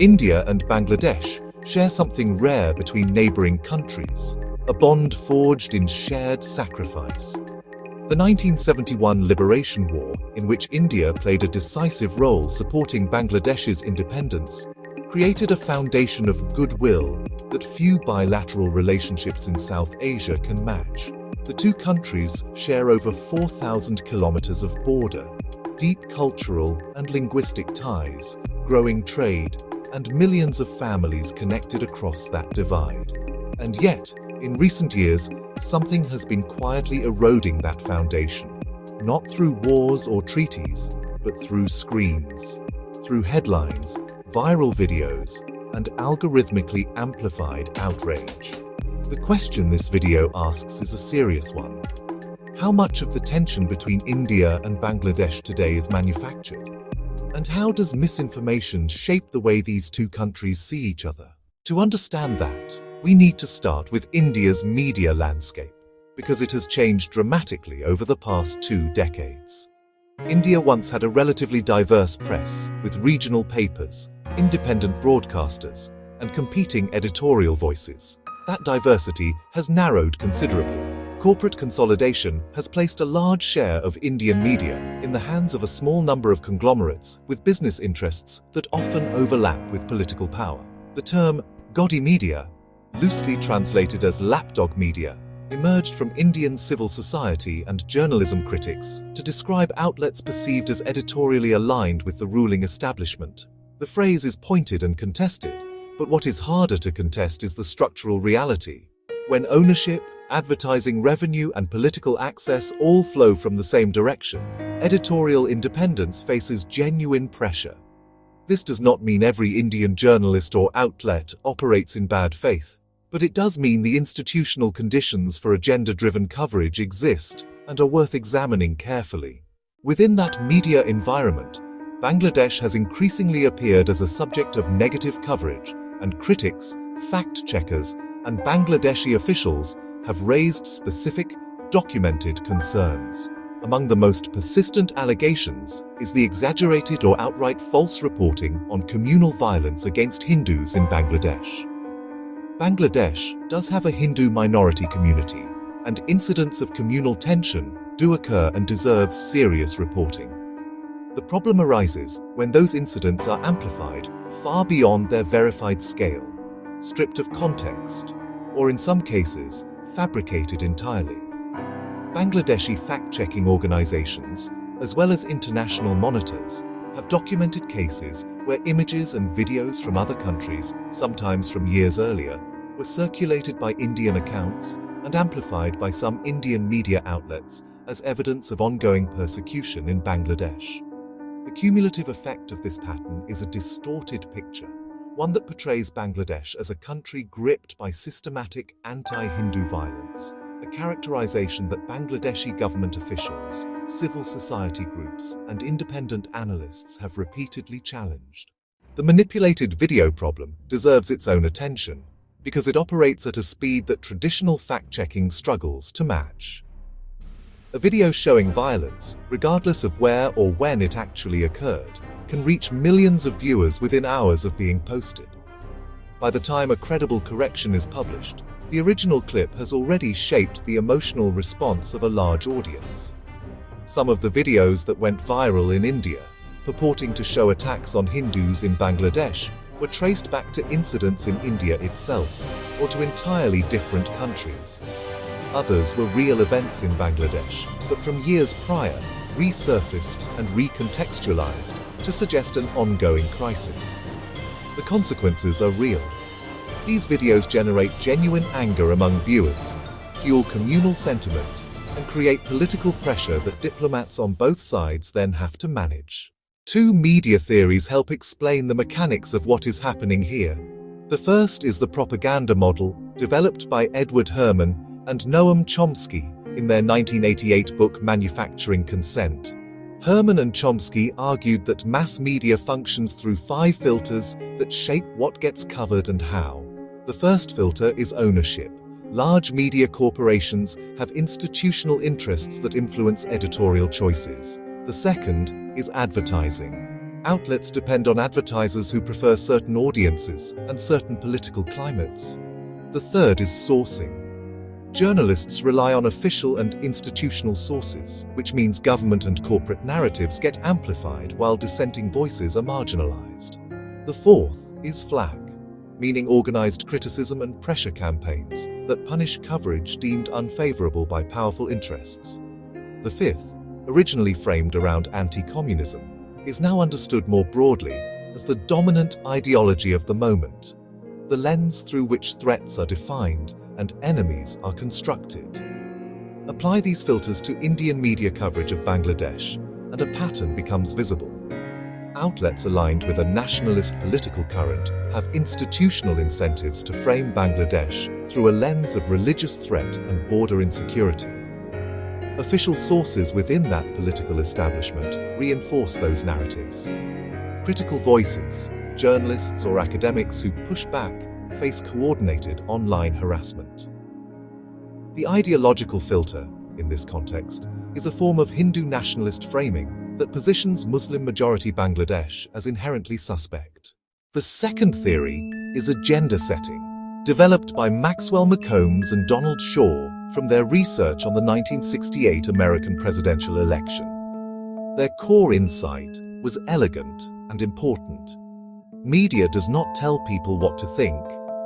India and Bangladesh share something rare between neighboring countries, a bond forged in shared sacrifice. The 1971 Liberation War, in which India played a decisive role supporting Bangladesh's independence, created a foundation of goodwill that few bilateral relationships in South Asia can match. The two countries share over 4,000 kilometers of border, deep cultural and linguistic ties, growing trade, and millions of families connected across that divide. And yet, in recent years, something has been quietly eroding that foundation, not through wars or treaties, but through screens, through headlines, viral videos, and algorithmically amplified outrage. The question this video asks is a serious one. How much of the tension between India and Bangladesh today is manufactured? And how does misinformation shape the way these two countries see each other? To understand that, we need to start with India's media landscape, because it has changed dramatically over the past 2 decades. India once had a relatively diverse press, with regional papers, independent broadcasters, and competing editorial voices. That diversity has narrowed considerably. Corporate consolidation has placed a large share of Indian media in the hands of a small number of conglomerates with business interests that often overlap with political power. The term Godi Media, loosely translated as lapdog media, emerged from Indian civil society and journalism critics to describe outlets perceived as editorially aligned with the ruling establishment. The phrase is pointed and contested, but what is harder to contest is the structural reality. When ownership, advertising revenue, and political access all flow from the same direction, editorial independence faces genuine pressure. This does not mean every Indian journalist or outlet operates in bad faith, but it does mean the institutional conditions for agenda-driven coverage exist and are worth examining carefully. Within that media environment, Bangladesh has increasingly appeared as a subject of negative coverage, and critics, fact-checkers, and Bangladeshi officials have raised specific, documented concerns. Among the most persistent allegations is the exaggerated or outright false reporting on communal violence against Hindus in Bangladesh. Bangladesh does have a Hindu minority community, and incidents of communal tension do occur and deserve serious reporting. The problem arises when those incidents are amplified far beyond their verified scale, stripped of context, or in some cases, fabricated entirely. Bangladeshi fact-checking organizations, as well as international monitors, have documented cases where images and videos from other countries, sometimes from years earlier, were circulated by Indian accounts and amplified by some Indian media outlets as evidence of ongoing persecution in Bangladesh. The cumulative effect of this pattern is a distorted picture, one that portrays Bangladesh as a country gripped by systematic anti-Hindu violence, a characterization that Bangladeshi government officials, civil society groups, and independent analysts have repeatedly challenged. The manipulated video problem deserves its own attention, because it operates at a speed that traditional fact-checking struggles to match. A video showing violence, regardless of where or when it actually occurred, can reach millions of viewers within hours of being posted. By the time a credible correction is published, the original clip has already shaped the emotional response of a large audience. Some of the videos that went viral in India, purporting to show attacks on Hindus in Bangladesh, were traced back to incidents in India itself, or to entirely different countries. Others were real events in Bangladesh, but from years prior, resurfaced and recontextualized to suggest an ongoing crisis. The consequences are real. These videos generate genuine anger among viewers, fuel communal sentiment, and create political pressure that diplomats on both sides then have to manage. 2 media theories help explain the mechanics of what is happening here. The first is the propaganda model, developed by Edward Herman and Noam Chomsky in their 1988 book Manufacturing Consent. Herman and Chomsky argued that mass media functions through 5 filters that shape what gets covered and how. The first filter is ownership. Large media corporations have institutional interests that influence editorial choices. The second is advertising. Outlets depend on advertisers who prefer certain audiences and certain political climates. The third is sourcing. Journalists rely on official and institutional sources, which means government and corporate narratives get amplified while dissenting voices are marginalized. The fourth is flag, meaning organized criticism and pressure campaigns that punish coverage deemed unfavorable by powerful interests. The fifth, originally framed around anti-communism, is now understood more broadly as the dominant ideology of the moment, the lens through which threats are defined and enemies are constructed. Apply these filters to Indian media coverage of Bangladesh, and a pattern becomes visible. Outlets aligned with a nationalist political current have institutional incentives to frame Bangladesh through a lens of religious threat and border insecurity. Official sources within that political establishment reinforce those narratives. Critical voices, journalists or academics who push back, face coordinated online harassment. The ideological filter, in this context, is a form of Hindu nationalist framing that positions Muslim-majority Bangladesh as inherently suspect. The second theory is agenda setting, developed by Maxwell, McCombs and Donald Shaw from their research on the 1968 American presidential election. Their core insight was elegant and important. Media does not tell people what to think,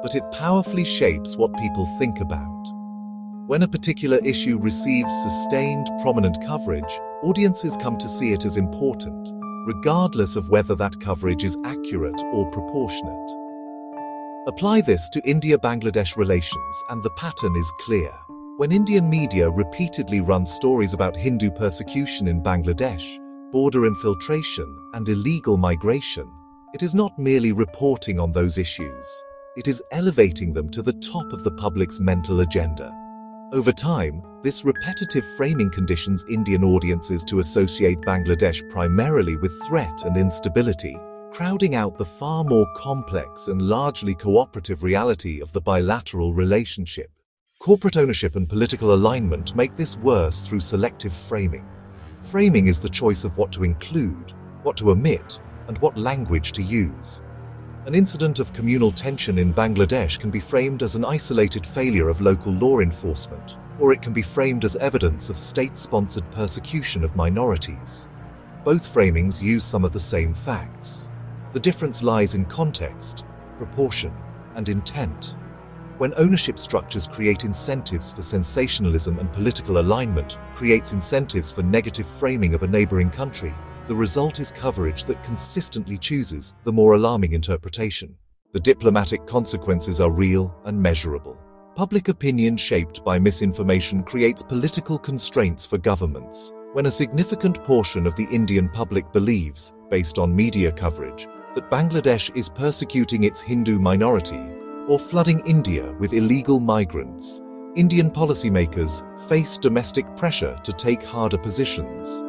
but it powerfully shapes what people think about. When a particular issue receives sustained, prominent coverage, audiences come to see it as important, regardless of whether that coverage is accurate or proportionate. Apply this to India-Bangladesh relations and the pattern is clear. When Indian media repeatedly run stories about Hindu persecution in Bangladesh, border infiltration, and illegal migration, it is not merely reporting on those issues. It is elevating them to the top of the public's mental agenda. Over time, this repetitive framing conditions Indian audiences to associate Bangladesh primarily with threat and instability, crowding out the far more complex and largely cooperative reality of the bilateral relationship. Corporate ownership and political alignment make this worse through selective framing. Framing is the choice of what to include, what to omit, and what language to use. An incident of communal tension in Bangladesh can be framed as an isolated failure of local law enforcement, or it can be framed as evidence of state-sponsored persecution of minorities. Both framings use some of the same facts. The difference lies in context, proportion, and intent. When ownership structures create incentives for sensationalism and political alignment creates incentives for negative framing of a neighboring country, the result is coverage that consistently chooses the more alarming interpretation. The diplomatic consequences are real and measurable. Public opinion shaped by misinformation creates political constraints for governments. When a significant portion of the Indian public believes, based on media coverage, that Bangladesh is persecuting its Hindu minority, or flooding India with illegal migrants, Indian policymakers face domestic pressure to take harder positions.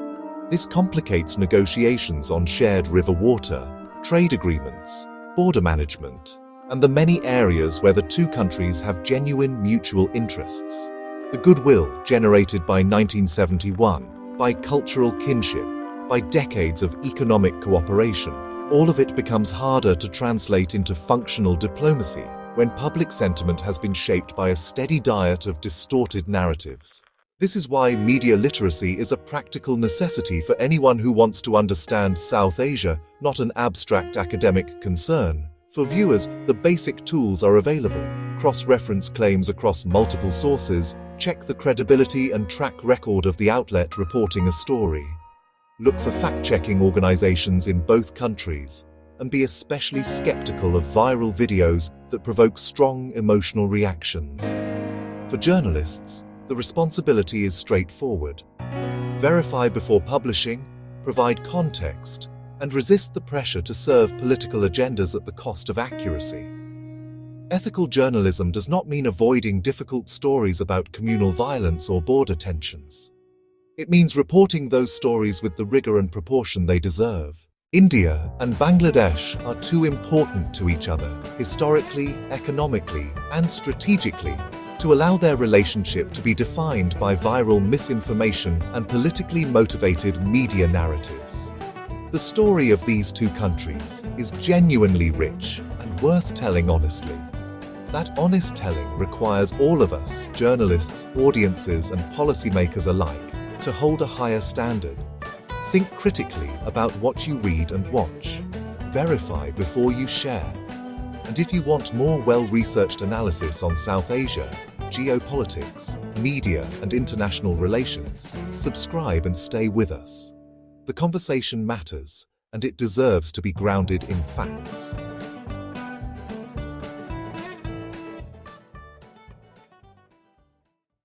This complicates negotiations on shared river water, trade agreements, border management, and the many areas where the two countries have genuine mutual interests. The goodwill generated by 1971, by cultural kinship, by decades of economic cooperation, all of it becomes harder to translate into functional diplomacy when public sentiment has been shaped by a steady diet of distorted narratives. This is why media literacy is a practical necessity for anyone who wants to understand South Asia, not an abstract academic concern. For viewers, the basic tools are available. Cross-reference claims across multiple sources, check the credibility and track record of the outlet reporting a story. Look for fact-checking organizations in both countries, and be especially skeptical of viral videos that provoke strong emotional reactions. For journalists, the responsibility is straightforward. Verify before publishing, provide context, and resist the pressure to serve political agendas at the cost of accuracy. Ethical journalism does not mean avoiding difficult stories about communal violence or border tensions. It means reporting those stories with the rigor and proportion they deserve. India and Bangladesh are too important to each other, historically, economically, and strategically, to allow their relationship to be defined by viral misinformation and politically motivated media narratives. The The story of these two countries is genuinely rich and worth telling honestly. That honest telling requires all of us, journalists, audiences, and policymakers alike, to hold a higher standard. Think critically about what you read and watch. Verify before you share. And if you want more well-researched analysis on South Asia, geopolitics, media, and international relations, subscribe and stay with us. The conversation matters, and it deserves to be grounded in facts.